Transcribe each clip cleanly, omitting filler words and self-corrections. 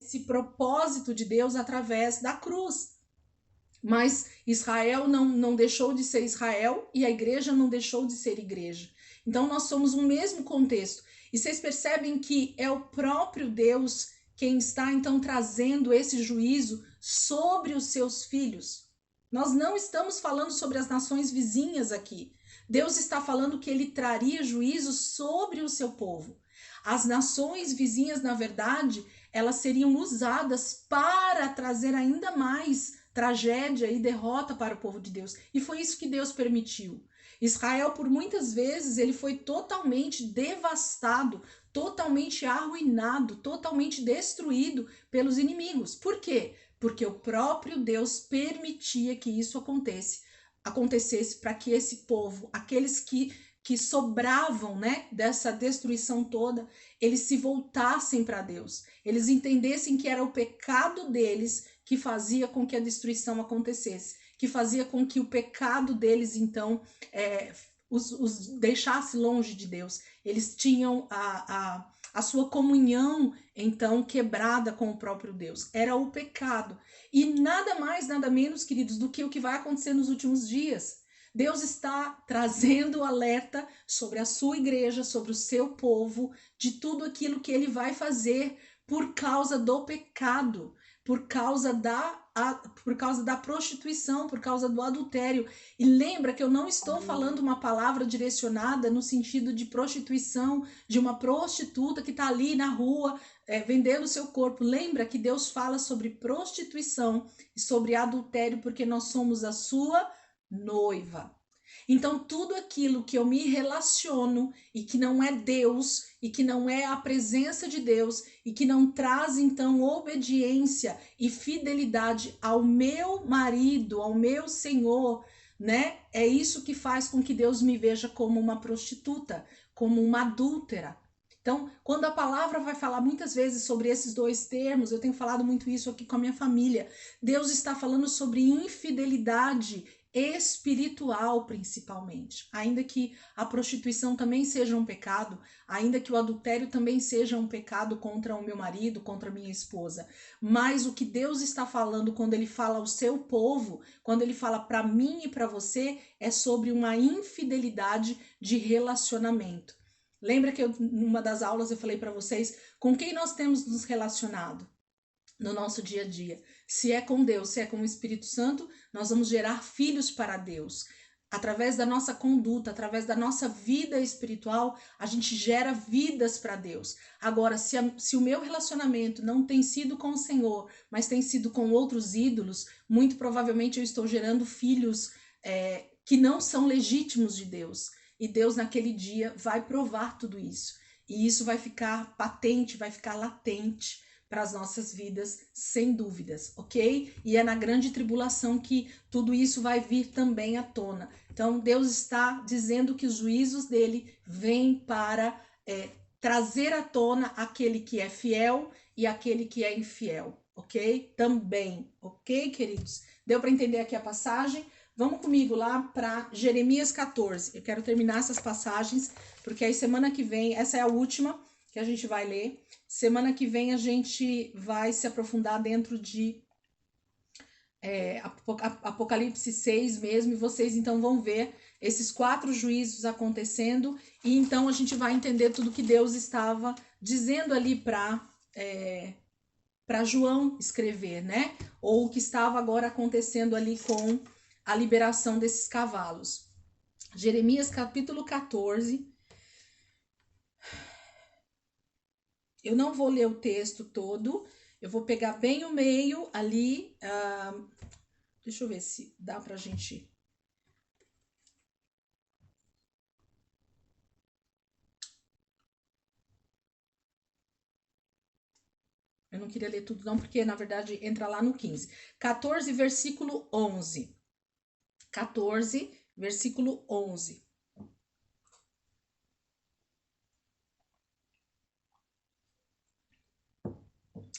esse propósito de Deus através da cruz. Mas Israel não deixou de ser Israel e a igreja não deixou de ser igreja. Então nós somos um mesmo contexto. E vocês percebem que é o próprio Deus quem está então trazendo esse juízo sobre os seus filhos. Nós não estamos falando sobre as nações vizinhas aqui. Deus está falando que ele traria juízo sobre o seu povo. As nações vizinhas, na verdade, elas seriam usadas para trazer ainda mais tragédia e derrota para o povo de Deus. E foi isso que Deus permitiu. Israel, por muitas vezes, ele foi totalmente devastado, totalmente arruinado, totalmente destruído pelos inimigos. Por quê? Porque o próprio Deus permitia que isso acontecesse para que esse povo, aqueles que sobravam, né, dessa destruição toda, eles se voltassem para Deus. Eles entendessem que era o pecado deles que fazia com que a destruição acontecesse, que fazia com que o pecado deles, então, os deixasse longe de Deus. Eles tinham a sua comunhão, então, quebrada com o próprio Deus. Era o pecado. E nada mais, nada menos, queridos, do que o que vai acontecer nos últimos dias. Deus está trazendo alerta sobre a sua igreja, sobre o seu povo, de tudo aquilo que ele vai fazer por causa do pecado, por causa da prostituição, por causa do adultério. E lembra que eu não estou falando uma palavra direcionada no sentido de prostituição, de uma prostituta que está ali na rua vendendo o seu corpo. Lembra que Deus fala sobre prostituição e sobre adultério porque nós somos a sua noiva. Então, tudo aquilo que eu me relaciono e que não é Deus, e que não é a presença de Deus, e que não traz, então, obediência e fidelidade ao meu marido, ao meu Senhor, né? É isso que faz com que Deus me veja como uma prostituta, como uma adúltera. Então, quando a palavra vai falar muitas vezes sobre esses dois termos, eu tenho falado muito isso aqui com a minha família, Deus está falando sobre infidelidade espiritual, principalmente. Ainda que a prostituição também seja um pecado, ainda que o adultério também seja um pecado contra o meu marido, contra a minha esposa, mas o que Deus está falando quando ele fala ao seu povo, quando ele fala para mim e para você, é sobre uma infidelidade de relacionamento. Lembra que numa das aulas eu falei para vocês com quem nós temos nos relacionado no nosso dia a dia? Se é com Deus, se é com o Espírito Santo, nós vamos gerar filhos para Deus. Através da nossa conduta, através da nossa vida espiritual, a gente gera vidas para Deus. Agora, se o meu relacionamento não tem sido com o Senhor, mas tem sido com outros ídolos, muito provavelmente eu estou gerando filhos que não são legítimos de Deus. E Deus, naquele dia, vai provar tudo isso. E isso vai ficar patente, vai ficar latente para as nossas vidas, sem dúvidas, ok? E é na grande tribulação que tudo isso vai vir também à tona. Então, Deus está dizendo que os juízos dele vêm para trazer à tona aquele que é fiel e aquele que é infiel, ok? Também, ok, queridos? Deu para entender aqui a passagem? Vamos comigo lá para Jeremias 14. Eu quero terminar essas passagens, porque aí semana que vem, essa é a última que a gente vai ler. Semana que vem a gente vai se aprofundar dentro de Apocalipse 6 mesmo, e vocês então vão ver esses 4 juízos acontecendo, e então a gente vai entender tudo que Deus estava dizendo ali para João escrever, né? Ou o que estava agora acontecendo ali com a liberação desses cavalos. Jeremias capítulo 14. Eu não vou ler o texto todo, eu vou pegar bem o meio ali. Deixa eu ver se dá pra gente. Eu não queria ler tudo não, porque na verdade entra lá no 15. 14, versículo 11. 14, versículo 11.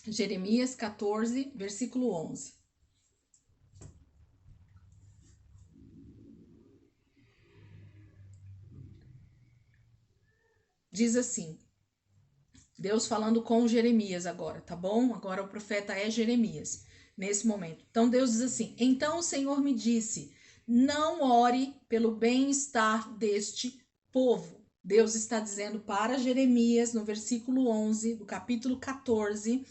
Jeremias 14, versículo 11. Diz assim: Deus falando com Jeremias agora, tá bom? Agora o profeta é Jeremias, nesse momento. Então Deus diz assim: então o Senhor me disse, não ore pelo bem-estar deste povo. Deus está dizendo para Jeremias, no versículo 11 do capítulo 14,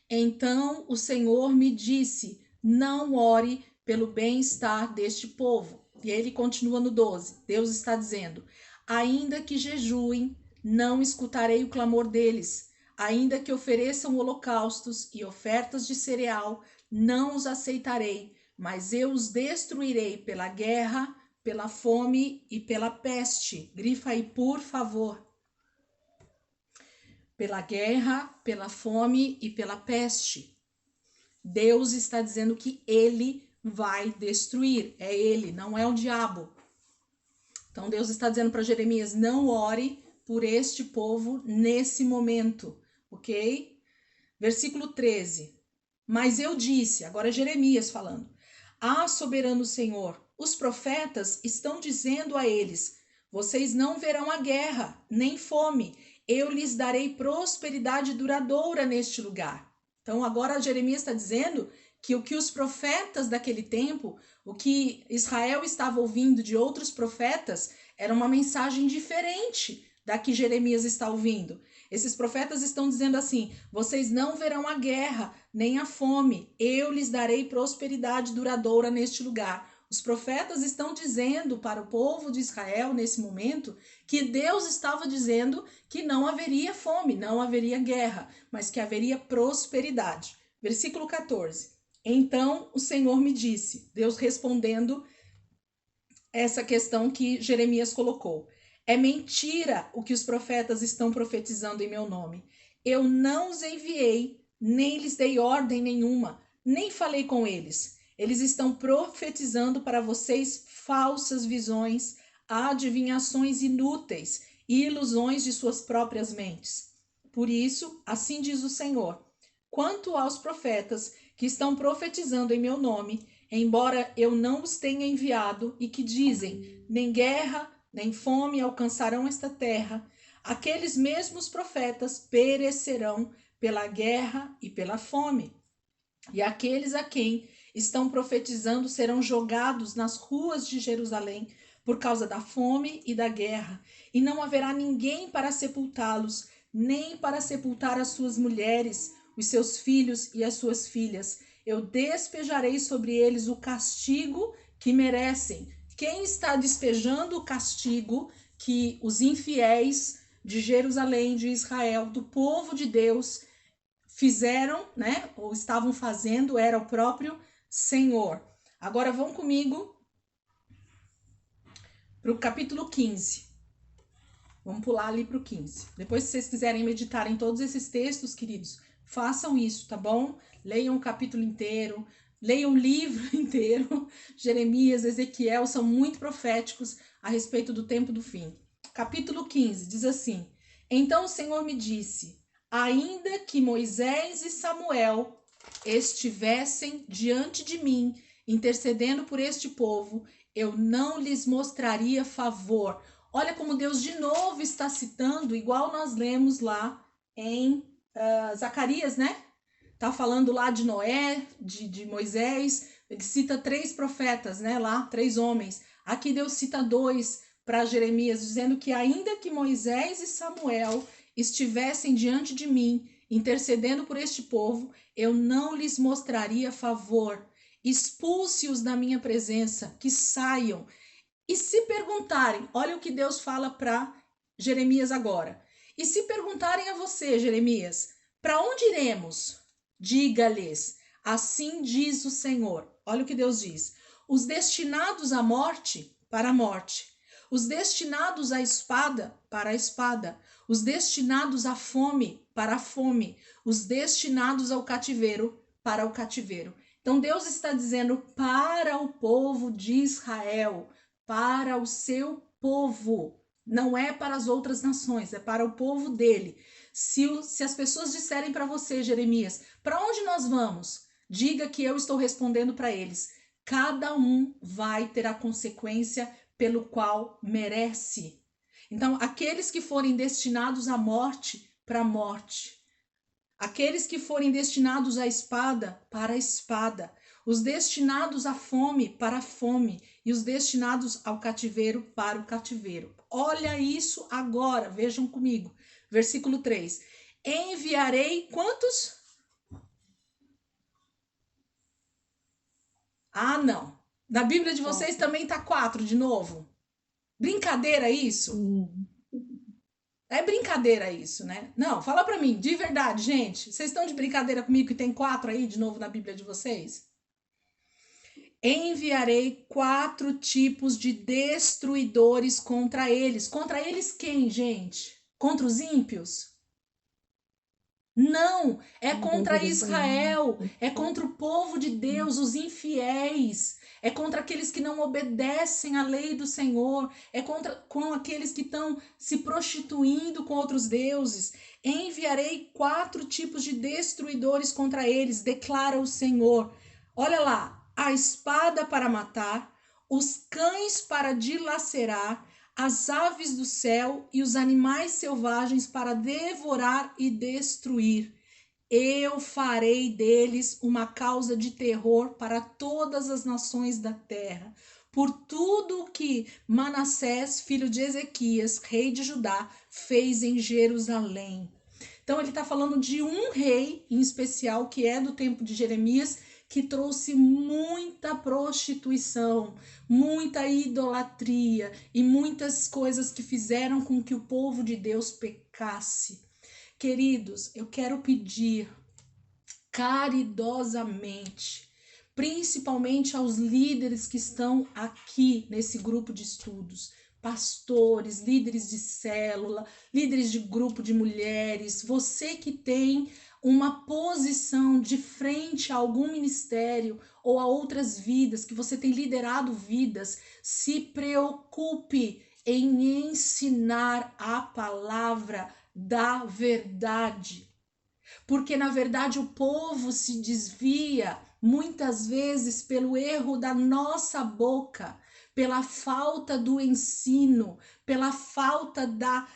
então o Senhor me disse, não ore pelo bem-estar deste povo. E aí ele continua no 12, Deus está dizendo, ainda que jejuem, não escutarei o clamor deles, ainda que ofereçam holocaustos e ofertas de cereal, não os aceitarei, mas eu os destruirei pela guerra, pela fome e pela peste. Grifa aí, por favor. Pela guerra, pela fome e pela peste. Deus está dizendo que ele vai destruir. É ele, não é o diabo. Então Deus está dizendo para Jeremias, não ore por este povo nesse momento, ok? Versículo 13. Mas eu disse, agora Jeremias falando, soberano Senhor, os profetas estão dizendo a eles, vocês não verão a guerra, nem fome, eu lhes darei prosperidade duradoura neste lugar. Então agora Jeremias está dizendo que o que os profetas daquele tempo, o que Israel estava ouvindo de outros profetas, era uma mensagem diferente da que Jeremias está ouvindo. Esses profetas estão dizendo assim, vocês não verão a guerra, nem a fome, eu lhes darei prosperidade duradoura neste lugar. Os profetas estão dizendo para o povo de Israel, nesse momento, que Deus estava dizendo que não haveria fome, não haveria guerra, mas que haveria prosperidade. Versículo 14. Então o Senhor me disse, Deus respondendo essa questão que Jeremias colocou. É mentira o que os profetas estão profetizando em meu nome. Eu não os enviei, nem lhes dei ordem nenhuma, nem falei com eles. Eles estão profetizando para vocês falsas visões, adivinhações inúteis e ilusões de suas próprias mentes. Por isso, assim diz o Senhor, quanto aos profetas que estão profetizando em meu nome, embora eu não os tenha enviado, e que dizem, nem guerra, nem fome alcançarão esta terra, aqueles mesmos profetas perecerão pela guerra e pela fome. E aqueles a quem estão profetizando serão jogados nas ruas de Jerusalém por causa da fome e da guerra, e não haverá ninguém para sepultá-los, nem para sepultar as suas mulheres, os seus filhos e as suas filhas. Eu despejarei sobre eles o castigo que merecem. Quem está despejando o castigo que os infiéis de Jerusalém, de Israel, do povo de Deus, fizeram, né, ou estavam fazendo, era o próprio Senhor. Agora vão comigo para o capítulo 15. Vamos pular ali para o 15. Depois, se vocês quiserem meditar em todos esses textos, queridos, façam isso, tá bom? Leiam o capítulo inteiro, leiam o livro inteiro. Jeremias, Ezequiel são muito proféticos a respeito do tempo do fim. Capítulo 15 diz assim: então o Senhor me disse, ainda que Moisés e Samuel estivessem diante de mim, intercedendo por este povo, eu não lhes mostraria favor. Olha como Deus de novo está citando, igual nós lemos lá em Zacarias, né? Tá falando lá de Noé, de Moisés, ele cita 3 profetas, né? Lá, 3 homens. Aqui Deus cita 2 para Jeremias, dizendo que ainda que Moisés e Samuel estivessem diante de mim, intercedendo por este povo, eu não lhes mostraria favor. Expulse-os da minha presença, que saiam. E se perguntarem, olha o que Deus fala para Jeremias agora. E se perguntarem a você, Jeremias, para onde iremos? Diga-lhes, assim diz o Senhor. Olha o que Deus diz. Os destinados à morte, para a morte. Os destinados à espada, para a espada. Os destinados à fome, para a fome. Os destinados ao cativeiro, para o cativeiro. Então Deus está dizendo para o povo de Israel, para o seu povo, não é para as outras nações, é para o povo dele. Se as pessoas disserem para você, Jeremias, para onde nós vamos? Diga que eu estou respondendo para eles. Cada um vai ter a consequência pelo qual merece. Então, aqueles que forem destinados à morte, para a morte. Aqueles que forem destinados à espada, para a espada. Os destinados à fome, para a fome. E os destinados ao cativeiro, para o cativeiro. Olha isso agora, vejam comigo. Versículo 3. Enviarei quantos? Ah, não. Na Bíblia de vocês também tá 4 de novo. Brincadeira isso? É brincadeira isso, né? Não, fala pra mim, de verdade, gente. Vocês estão de brincadeira comigo que tem 4 aí de novo na Bíblia de vocês? Enviarei 4 tipos de destruidores contra eles. Contra eles quem, gente? Contra os ímpios? Não, é contra Israel, é contra o povo de Deus, os infiéis, é contra aqueles que não obedecem à lei do Senhor, é com aqueles que estão se prostituindo com outros deuses. Enviarei 4 tipos de destruidores contra eles, declara o Senhor. Olha lá, a espada para matar, os cães para dilacerar, as aves do céu e os animais selvagens para devorar e destruir. Eu farei deles uma causa de terror para todas as nações da terra, por tudo que Manassés, filho de Ezequias, rei de Judá, fez em Jerusalém. Então ele está falando de um rei em especial, que é do tempo de Jeremias, que trouxe muita prostituição, muita idolatria e muitas coisas que fizeram com que o povo de Deus pecasse. Queridos, eu quero pedir caridosamente, principalmente aos líderes que estão aqui nesse grupo de estudos, pastores, líderes de célula, líderes de grupo de mulheres, você que tem uma posição de frente a algum ministério ou a outras vidas, que você tem liderado vidas, se preocupe em ensinar a palavra da verdade. Porque na verdade o povo se desvia muitas vezes pelo erro da nossa boca, pela falta do ensino, pela falta da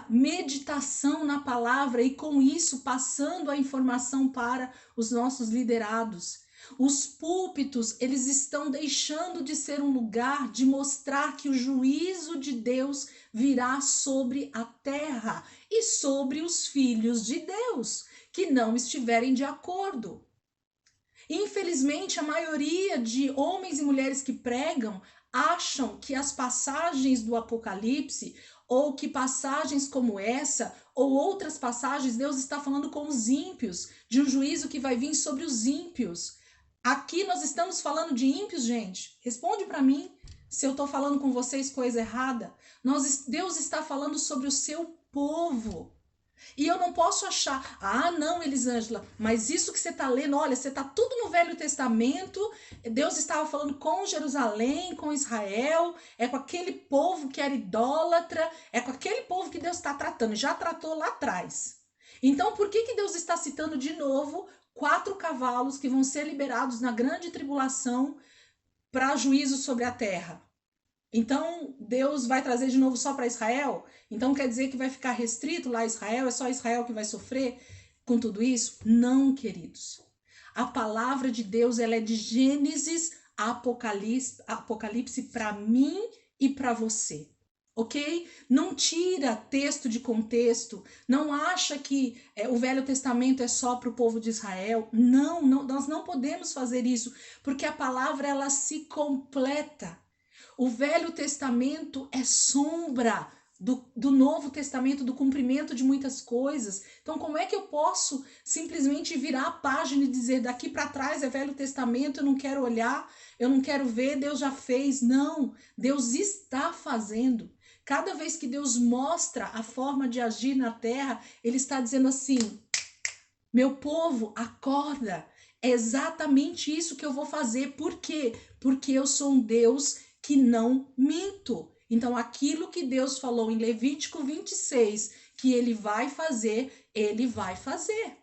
meditação na palavra e com isso passando a informação para os nossos liderados. Os púlpitos, eles estão deixando de ser um lugar de mostrar que o juízo de Deus virá sobre a terra e sobre os filhos de Deus que não estiverem de acordo. Infelizmente, a maioria de homens e mulheres que pregam acham que as passagens do Apocalipse ou que passagens como essa ou outras passagens, Deus está falando com os ímpios, de um juízo que vai vir sobre os ímpios. Aqui nós estamos falando de ímpios, gente. Responde para mim se eu estou falando com vocês coisa errada. Deus está falando sobre o seu povo. E eu não posso achar, ah, não, Elisângela, mas isso que você está lendo, olha, você está tudo no Velho Testamento, Deus estava falando com Jerusalém, com Israel, é com aquele povo que era idólatra, é com aquele povo que Deus está tratando, já tratou lá atrás. Então, por que Deus está citando de novo 4 cavalos que vão ser liberados na grande tribulação para juízo sobre a terra? Então, Deus vai trazer de novo só para Israel? Então, quer dizer que vai ficar restrito lá a Israel? É só Israel que vai sofrer com tudo isso? Não, queridos. A palavra de Deus, ela é de Gênesis a Apocalipse para mim e para você. Ok? Não tira texto de contexto, não acha que o Velho Testamento é só para o povo de Israel. Não, nós não podemos fazer isso, porque a palavra ela se completa. O Velho Testamento é sombra do Novo Testamento, do cumprimento de muitas coisas. Então, como é que eu posso simplesmente virar a página e dizer daqui para trás é Velho Testamento, eu não quero olhar, eu não quero ver, Deus já fez? Não, Deus está fazendo. Cada vez que Deus mostra a forma de agir na terra, Ele está dizendo assim, meu povo, acorda, é exatamente isso que eu vou fazer. Por quê? Porque eu sou um Deus que não minto. Então, aquilo que Deus falou em Levítico 26, que ele vai fazer, ele vai fazer.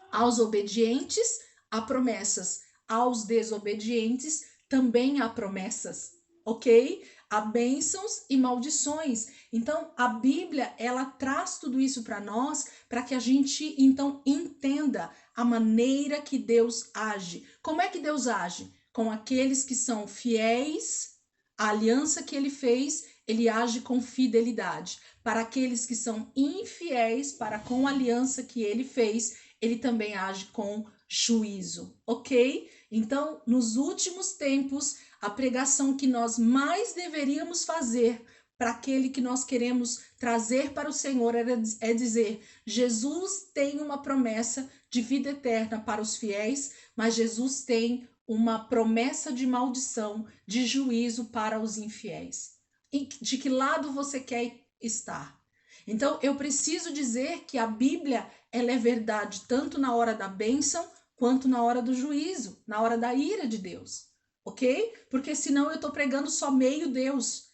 Aos obedientes, há promessas. Aos desobedientes, também há promessas. Ok? há bênçãos e maldições. Então, a Bíblia, ela traz tudo isso para nós, para que a gente, então, entenda a maneira que Deus age. Como é que Deus age? Com aqueles que são fiéis à aliança que ele fez, ele age com fidelidade. Para aqueles que são infiéis para com a aliança que ele fez, ele também age com juízo, ok? Então, nos últimos tempos, a pregação que nós mais deveríamos fazer para aquele que nós queremos trazer para o Senhor é dizer: Jesus tem uma promessa de vida eterna para os fiéis, mas Jesus tem uma promessa de maldição, de juízo para os infiéis. E de que lado você quer estar? Então, eu preciso dizer que a Bíblia, ela é verdade tanto na hora da bênção quanto na hora do juízo, na hora da ira de Deus, ok? Porque senão eu estou pregando só meio Deus.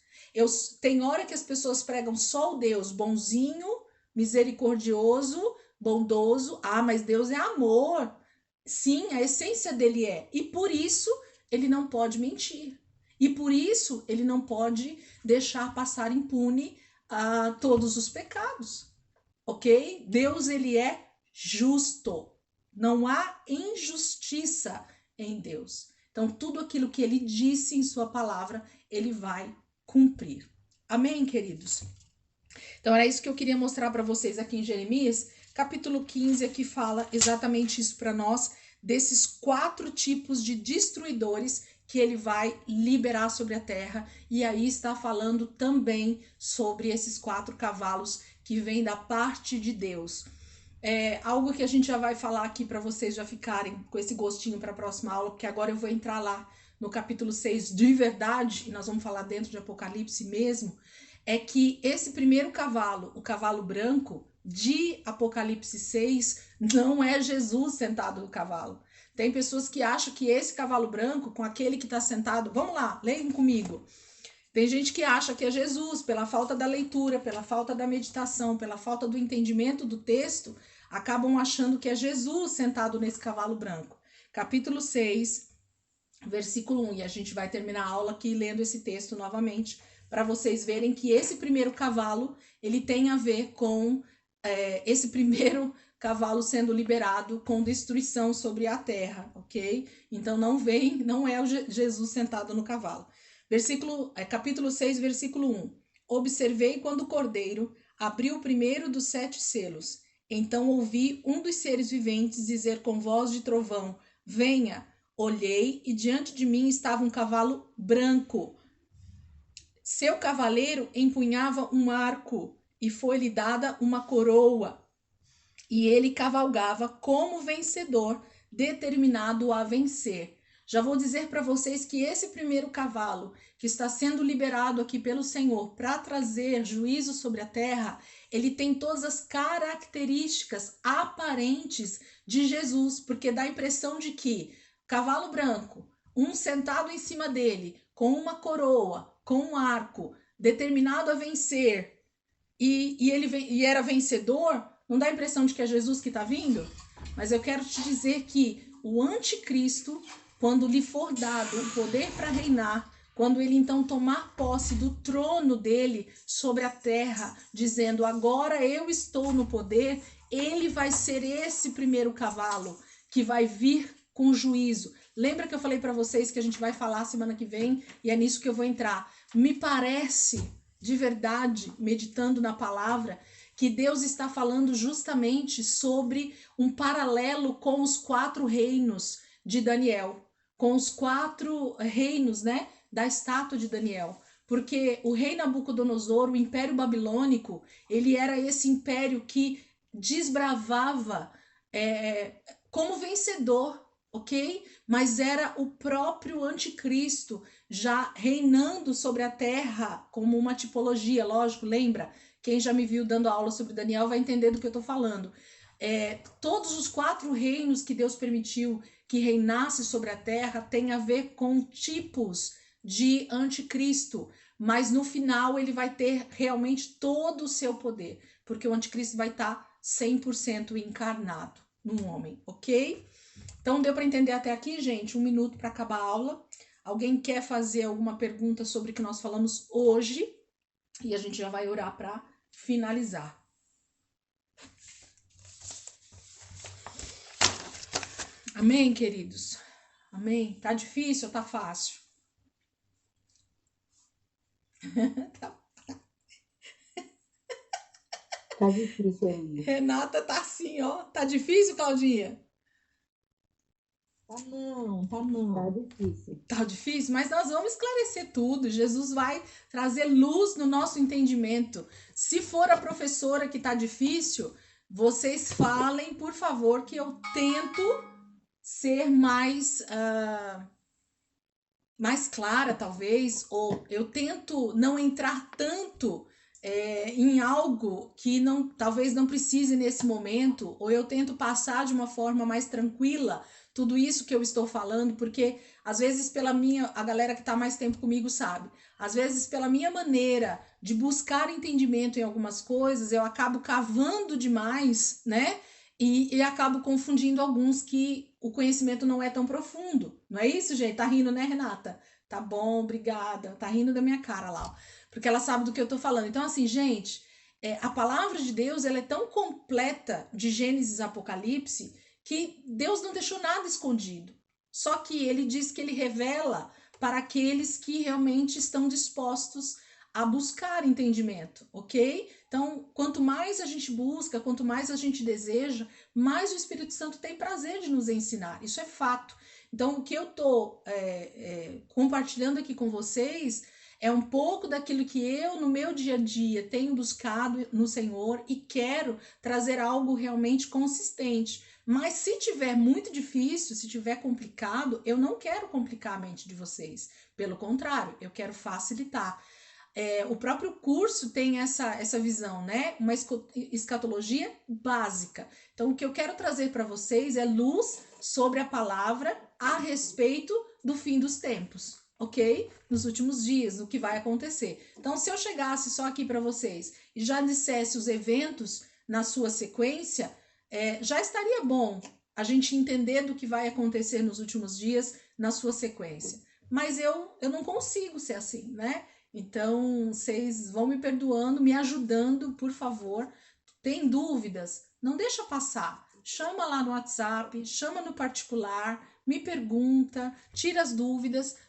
Tem hora que as pessoas pregam só o Deus bonzinho, misericordioso, bondoso. Ah, mas Deus é amor. Sim, a essência dele é. E por isso ele não pode mentir. E por isso ele não pode deixar passar impune todos os pecados, ok? Deus, ele é justo. Não há injustiça em Deus. Então, tudo aquilo que ele disse em sua palavra, ele vai cumprir. Amém, queridos? Então, era isso que eu queria mostrar para vocês aqui em Jeremias, capítulo 15, aqui fala exatamente isso para nós, desses 4 tipos de destruidores que ele vai liberar sobre a terra, e aí está falando também sobre esses 4 cavalos que vêm da parte de Deus. Algo que a gente já vai falar aqui para vocês já ficarem com esse gostinho para a próxima aula, porque agora eu vou entrar lá no capítulo 6 de verdade, e nós vamos falar dentro de Apocalipse mesmo, é que esse primeiro cavalo, o cavalo branco de Apocalipse 6, não é Jesus sentado no cavalo. Tem pessoas que acham que esse cavalo branco, com aquele que está sentado, vamos lá, leiam comigo. Tem gente que acha que é Jesus, pela falta da leitura, pela falta da meditação, pela falta do entendimento do texto, acabam achando que é Jesus sentado nesse cavalo branco. Capítulo 6, versículo 1, e a gente vai terminar a aula aqui lendo esse texto novamente, para vocês verem que esse primeiro cavalo, ele tem a ver com esse primeiro cavalo sendo liberado com destruição sobre a terra, ok? Então não é o Jesus sentado no cavalo. Capítulo 6, versículo 1. Observei quando o cordeiro abriu o primeiro dos 7 selos. Então ouvi um dos seres viventes dizer com voz de trovão: venha. Olhei e diante de mim estava um cavalo branco. Seu cavaleiro empunhava um arco e foi-lhe dada uma coroa. E ele cavalgava como vencedor, determinado a vencer. Já vou dizer para vocês que esse primeiro cavalo que está sendo liberado aqui pelo Senhor para trazer juízo sobre a terra, ele tem todas as características aparentes de Jesus, porque dá a impressão de que cavalo branco, um sentado em cima dele, com uma coroa, com um arco, determinado a vencer, e era vencedor, não dá a impressão de que é Jesus que está vindo? Mas eu quero te dizer que o anticristo, quando lhe for dado o poder para reinar, quando ele então tomar posse do trono dele sobre a terra, dizendo agora eu estou no poder, ele vai ser esse primeiro cavalo que vai vir com juízo. Lembra que eu falei para vocês que a gente vai falar semana que vem e é nisso que eu vou entrar. Me parece, de verdade, meditando na palavra, que Deus está falando justamente sobre um paralelo com os 4 reinos de Daniel, com os 4 reinos, né, da estátua de Daniel. Porque o rei Nabucodonosor, o Império Babilônico, ele era esse império que desbravava como vencedor, ok? Mas era o próprio anticristo já reinando sobre a terra como uma tipologia, lógico, lembra? Quem já me viu dando aula sobre Daniel vai entender do que eu estou falando. Todos os 4 reinos que Deus permitiu que reinasse sobre a terra tem a ver com tipos de anticristo, mas no final ele vai ter realmente todo o seu poder, porque o anticristo vai estar 100% encarnado num homem, ok? Então deu para entender até aqui, gente? 1 minuto para acabar a aula. Alguém quer fazer alguma pergunta sobre o que nós falamos hoje? E a gente já vai orar para finalizar. Amém, queridos? Amém? Tá difícil ou tá fácil? Tá difícil ainda. Renata tá assim, ó. Tá difícil, Claudinha? Tá não. Tá difícil. Tá difícil, mas nós vamos esclarecer tudo. Jesus vai trazer luz no nosso entendimento. Se for a professora que tá difícil, vocês falem, por favor, que eu tento ser mais clara, talvez, ou eu tento não entrar tanto em algo que talvez não precise nesse momento, ou eu tento passar de uma forma mais tranquila tudo isso que eu estou falando, porque às vezes a galera que está mais tempo comigo sabe, às vezes pela minha maneira de buscar entendimento em algumas coisas, eu acabo cavando demais, né? E acabo confundindo alguns que o conhecimento não é tão profundo. Não é isso, gente? Tá rindo, né, Renata? Tá bom, obrigada. Tá rindo da minha cara lá, ó, porque ela sabe do que eu tô falando. Então, assim, gente, a palavra de Deus ela é tão completa de Gênesis a Apocalipse que Deus não deixou nada escondido. Só que ele diz que ele revela para aqueles que realmente estão dispostos a buscar entendimento, ok? Então, quanto mais a gente busca, quanto mais a gente deseja, mais o Espírito Santo tem prazer de nos ensinar. Isso é fato. Então, o que eu estou compartilhando aqui com vocês é um pouco daquilo que eu, no meu dia a dia, tenho buscado no Senhor e quero trazer algo realmente consistente. Mas se tiver muito difícil, se tiver complicado, eu não quero complicar a mente de vocês. Pelo contrário, eu quero facilitar. O próprio curso tem essa visão, né? Uma escatologia básica. Então, o que eu quero trazer para vocês é luz sobre a palavra a respeito do fim dos tempos, ok? Nos últimos dias, o que vai acontecer. Então, se eu chegasse só aqui para vocês e já dissesse os eventos na sua sequência, já estaria bom a gente entender do que vai acontecer nos últimos dias na sua sequência. Mas eu não consigo ser assim, né? Então, vocês vão me perdoando, me ajudando, por favor. Tem dúvidas? Não deixa passar. Chama lá no WhatsApp, chama no particular, me pergunta, tira as dúvidas,